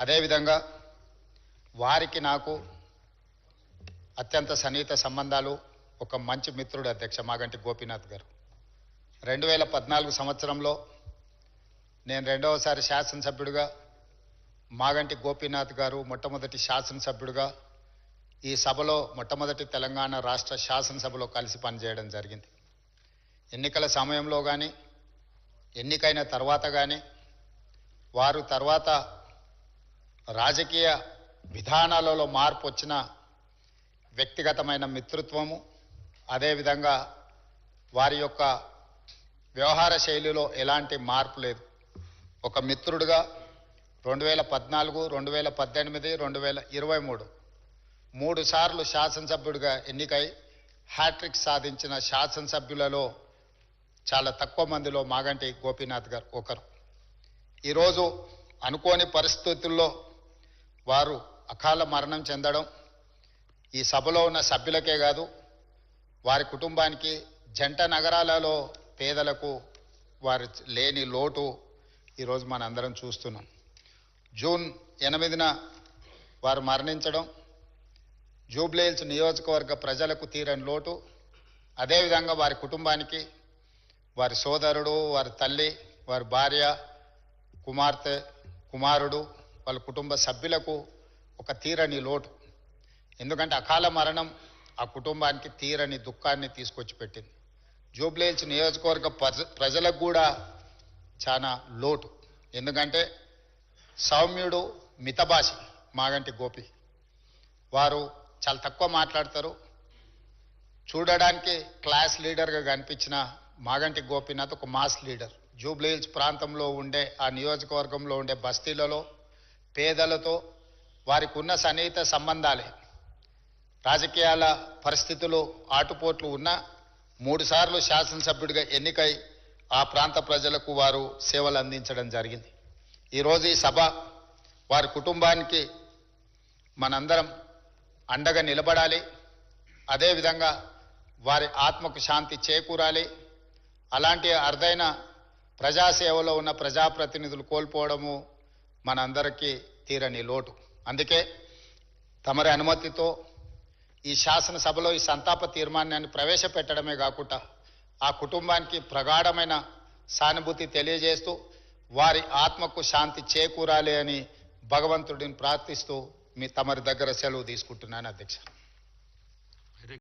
అదేవిధంగా వారికి నాకు అత్యంత సన్నిహిత సంబంధాలు. ఒక మంచి మిత్రుడు అధ్యక్ష మాగంటి గోపీనాథ్ గారు. 2014 సంవత్సరంలో నేను రెండవసారి శాసనసభ్యుడిగా, మాగంటి గోపీనాథ్ గారు మొట్టమొదటి శాసనసభ్యుడిగా ఈ సభలో మొట్టమొదటి తెలంగాణ రాష్ట్ర శాసనసభలో కలిసి పనిచేయడం జరిగింది. ఎన్నికల సమయంలో కానీ ఎన్నికైన తర్వాత కానీ వారు తర్వాత రాజకీయ విధానాలలో మార్పు వచ్చిన వ్యక్తిగతమైన మిత్రత్వము, అదేవిధంగా వారి యొక్క వ్యవహార శైలిలో ఎలాంటి మార్పు లేదు. ఒక మిత్రుడిగా 2014, 2018, 2023 3 సార్లు శాసనసభ్యుడిగా ఎన్నికై హ్యాట్రిక్ సాధించిన శాసనసభ్యులలో చాలా తక్కువ మందిలో మాగంటి గోపీనాథ్ గారు ఒకరు. ఈరోజు అనుకోని పరిస్థితుల్లో వారు అకాల మరణం చెందడం ఈ సభలో ఉన్న సభ్యులకే కాదు, వారి కుటుంబానికి, జంట నగరాలలో పేదలకు వారి లేని లోటు ఈరోజు మనందరం చూస్తున్నాం. జూన్ 8న వారు మరణించడం జూబ్లీహిల్స్ నియోజకవర్గ ప్రజలకు తీరని లోటు. అదేవిధంగా వారి కుటుంబానికి, వారి సోదరుడు, వారి తల్లి, వారి భార్య, కుమార్తె, కుమారుడు, వాళ్ళ కుటుంబ సభ్యులకు ఒక తీరని లోటు. ఎందుకంటే అకాల మరణం ఆ కుటుంబానికి తీరని దుఃఖాన్ని తీసుకొచ్చి పెట్టింది. జూబ్లీహిల్స్ నియోజకవర్గ ప్రజలకు కూడా చాలా లోటు. ఎందుకంటే సౌమ్యుడు, మితభాషి మాగంటి గోపి. వారు చాలా తక్కువ మాట్లాడతారు. చూడడానికి క్లాస్ లీడర్గా కనిపించిన మాగంటి గోపీనాథ్ ఒక మాస్ లీడర్. జూబ్లీహిల్స్ ప్రాంతంలో ఉండే, ఆ నియోజకవర్గంలో ఉండే బస్తీలలో పేదలతో వారికి ఉన్న సన్నిహిత సంబంధాలే, రాజకీయాల పరిస్థితులు ఆటుపోట్లు ఉన్న 3 సార్లు శాసనసభ్యుడిగా ఎన్నికై ఆ ప్రాంత ప్రజలకు వారు సేవలు అందించడం జరిగింది. ఈరోజు ఈ సభ వారి కుటుంబానికి మనందరం అండగా నిలబడాలి. అదేవిధంగా వారి ఆత్మకు శాంతి చేకూరాలి. అలాంటి అరుదైన ప్రజాసేవలో ఉన్న ప్రజాప్రతినిధులు కోల్పోవడము మనందరికీ తీరని లోటు. అందుకే తమరి అనుమతితో ఈ శాసనసభలో ఈ సంతాప తీర్మానాన్ని ప్రవేశపెట్టడమే కాకుండా ఆ కుటుంబానికి ప్రగాఢమైన సానుభూతి తెలియజేస్తూ వారి ఆత్మకు శాంతి చేకూరాలి అని భగవంతుడిని ప్రార్థిస్తూ తమరి దగ్గర సెలవు తీసుకుంటున్నాను అధ్యక్ష.